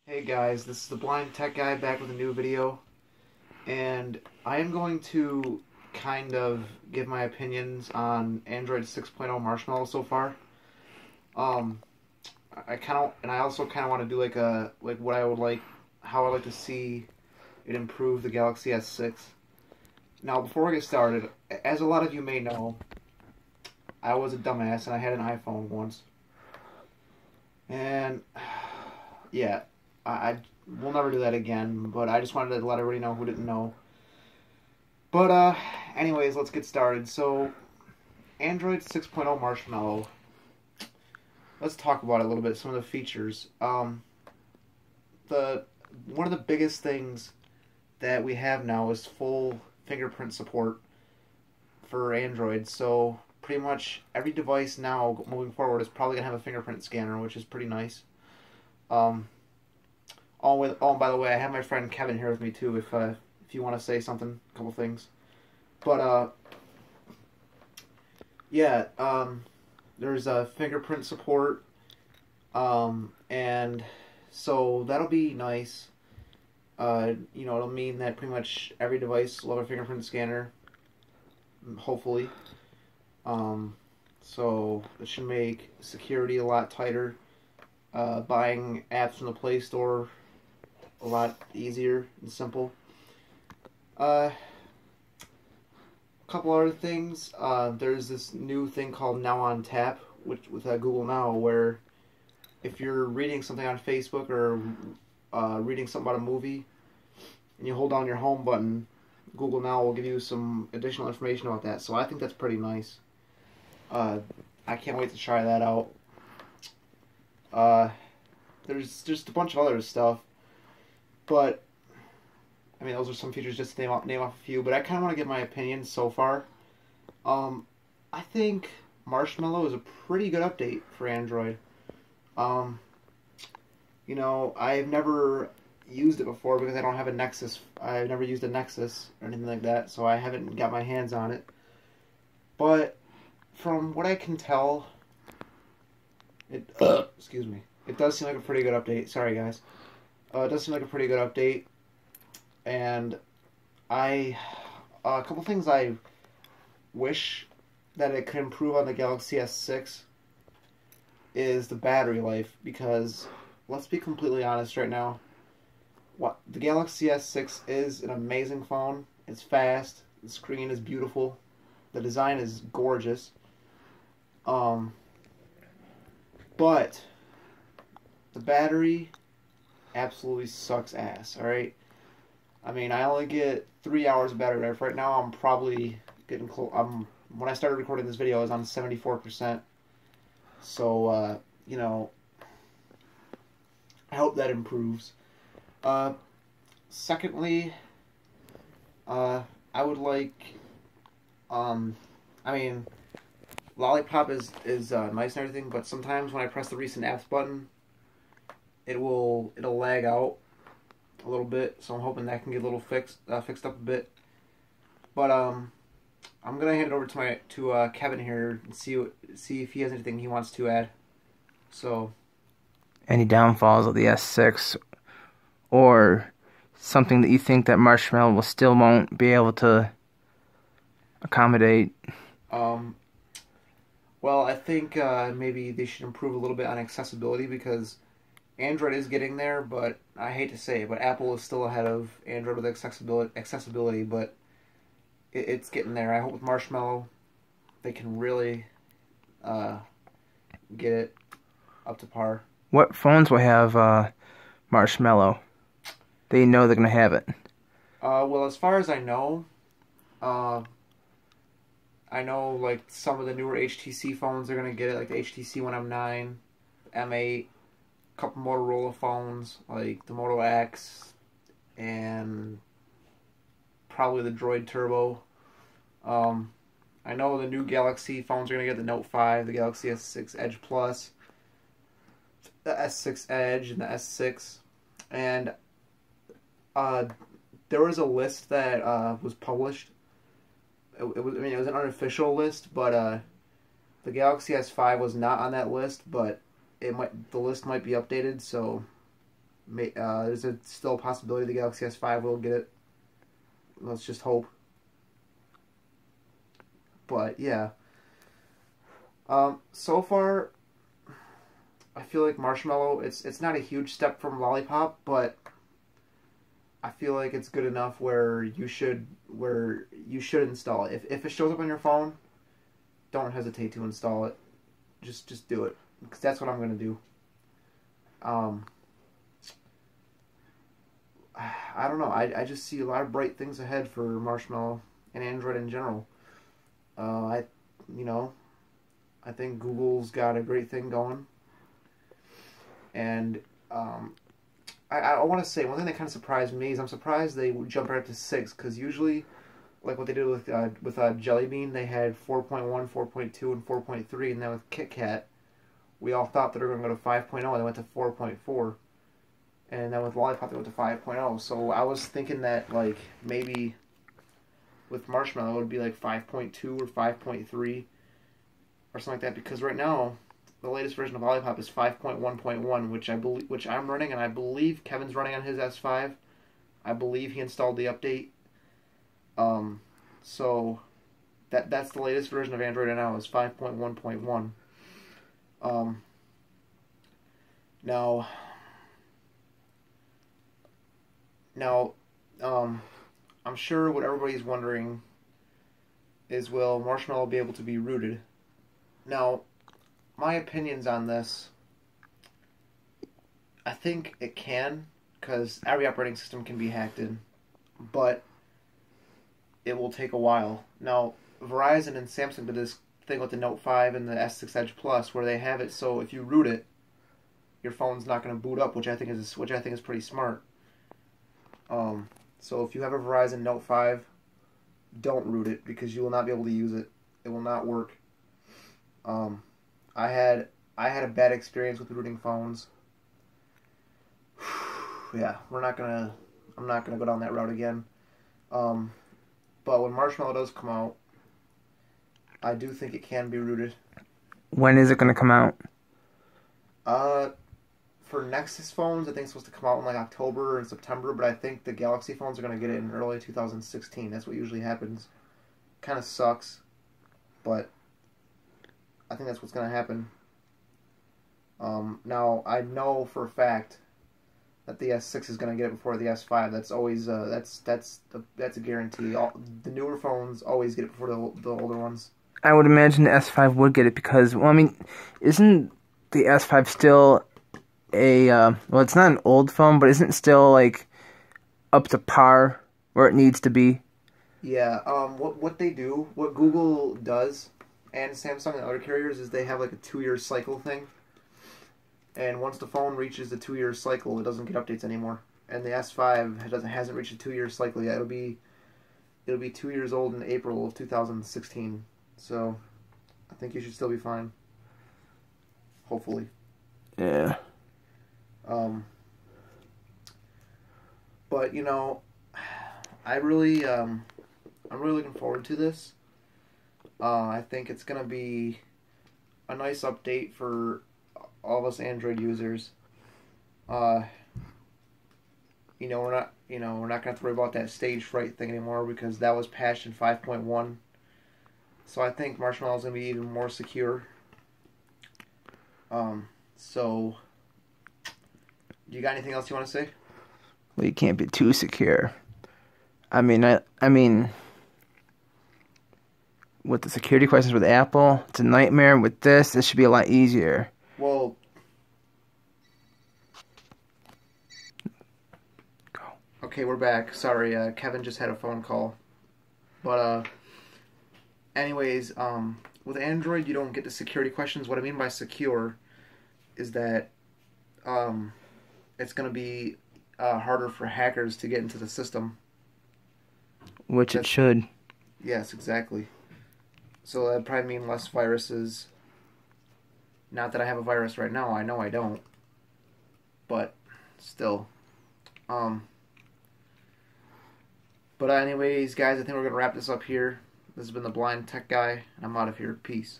Hey guys, this is the Blind Tech Guy back with a new video, and I am going to kind of give my opinions on Android 6.0 Marshmallow so far. Um, I also kind of want to do what I would like, how I like to see it improve the Galaxy S6. Now, before we get started, as a lot of you may know, I was a dumbass and I had an iPhone once, and yeah. I will never do that again, but I just wanted to let everybody know who didn't know. But, anyways, let's get started. So, Android 6.0 Marshmallow. Let's talk about it a little bit, some of the features. One of the biggest things that we have now is full fingerprint support for Android. So, pretty much every device now, moving forward, is probably going to have a fingerprint scanner, which is pretty nice. By the way, I have my friend Kevin here with me too. If you want to say something, a couple things, but yeah, there's fingerprint support, and so that'll be nice. It'll mean that pretty much every device will have a fingerprint scanner, hopefully. So it should make security a lot tighter. Buying apps from the Play Store a lot easier and simple. A couple other things. There's this new thing called Now on Tap, with Google Now, where if you're reading something on Facebook or reading something about a movie, and you hold down your home button, Google Now will give you some additional information about that. So I think that's pretty nice. I can't wait to try that out. There's just a bunch of other stuff. But, I mean, those are some features just to name off a few. But I kind of want to give my opinion so far. I think Marshmallow is a pretty good update for Android. I've never used it before because I don't have a Nexus. I've never used a Nexus or anything like that, so I haven't got my hands on it. But from what I can tell, excuse me, it does seem like a pretty good update. Sorry, guys. It does seem like a pretty good update, and a couple things I wish that it could improve on the Galaxy S6 is the battery life, because let's be completely honest right now, the Galaxy S6 is an amazing phone. It's fast, the screen is beautiful, the design is gorgeous, but the battery absolutely sucks ass, alright? I mean, I only get 3 hours of battery life. Right now, I'm probably getting close. When I started recording this video, I was on 74%. So, I hope that improves. Secondly, I would like, Lollipop is nice and everything, but sometimes when I press the recent apps button, it'll lag out a little bit, so I'm hoping that can get a little fixed up a bit. But I'm gonna hand it over to Kevin here and see if he has anything he wants to add. So, any downfalls of the S6, or something that you think that Marshmallow still won't be able to accommodate? Well, I think maybe they should improve a little bit on accessibility, because Android is getting there, but I hate to say it, but Apple is still ahead of Android with accessibility, but it's getting there. I hope with Marshmallow they can really get it up to par. What phones will have Marshmallow? They know they're going to have it. Well, as far as I know, like some of the newer HTC phones are going to get it, like the HTC One M9, M8, couple Motorola phones like the Moto X, and probably the Droid Turbo. I know the new Galaxy phones are going to get the Note 5, the Galaxy S6 Edge Plus, the S6 Edge, and the S6. And there was a list that was published. It was an unofficial list, but the Galaxy S5 was not on that list, but the list might be updated, so There's still a possibility the Galaxy S5 will get it. Let's just hope. But yeah. So far, I feel like Marshmallow, it's not a huge step from Lollipop, but I feel like it's good enough where you should install it. If it shows up on your phone, don't hesitate to install it. Just do it, because that's what I'm gonna do. I don't know. I just see a lot of bright things ahead for Marshmallow and Android in general. I think Google's got a great thing going, and I want to say one thing that kind of surprised me is I'm surprised they jumped right up to 6, because usually, like what they did with Jelly Bean, they had 4.1, 4.2, and 4.3, and then with Kit Kat, we all thought that they were going to go to 5.0, they went to 4.4, and then with Lollipop they went to 5.0. So I was thinking that like maybe with Marshmallow it would be like 5.2 or 5.3 or something like that, because right now the latest version of Lollipop is 5.1.1, which I'm running, and I believe Kevin's running on his S5. I believe he installed the update. So that's the latest version of Android right now is 5.1.1. Now, I'm sure what everybody's wondering is, will Marshmallow be able to be rooted? Now, my opinions on this, I think it can, because every operating system can be hacked in, but it will take a while. Now, Verizon and Samsung did this thing with the Note 5 and the S6 Edge Plus, where they have it so if you root it, your phone's not going to boot up, which I think is pretty smart. So if you have a Verizon Note 5, don't root it, because you will not be able to use it. It will not work. I had a bad experience with rooting phones. Yeah, I'm not gonna go down that route again. But when Marshmallow does come out, I do think it can be rooted. When is it going to come out? For Nexus phones, I think it's supposed to come out in like October and September, but I think the Galaxy phones are going to get it in early 2016. That's what usually happens. Kind of sucks, but I think that's what's going to happen. Now, I know for a fact that the S6 is going to get it before the S5. That's always that's a guarantee. The newer phones always get it before the older ones. I would imagine the S5 would get it because, well, I mean, isn't the S5 still well, it's not an old phone, but isn't it still like up to par where it needs to be? Yeah. What they do, what Google does, and Samsung and other carriers, is they have like a 2-year cycle thing. And once the phone reaches the 2-year cycle, it doesn't get updates anymore. And the S5 hasn't reached a 2-year cycle yet. It'll be 2 years old in April of 2016. So I think you should still be fine. Hopefully. Yeah. But I'm really looking forward to this. I think it's gonna be a nice update for all of us Android users. We're not gonna have to worry about that stage fright thing anymore, because that was patched in 5.1. So I think Marshmallow's gonna be even more secure. So do you got anything else you want to say? Well, you can't be too secure. I mean, with the security questions with Apple, it's a nightmare. With this should be a lot easier. Well, okay, we're back. Sorry, Kevin just had a phone call. But anyways, with Android, you don't get the security questions. What I mean by secure is that it's going to be harder for hackers to get into the system. Which it should. Yes, exactly. So that'd probably mean less viruses. Not that I have a virus right now. I know I don't. But still. But anyways, guys, I think we're going to wrap this up here. This has been the Blind Tech Guy, and I'm out of here. Peace.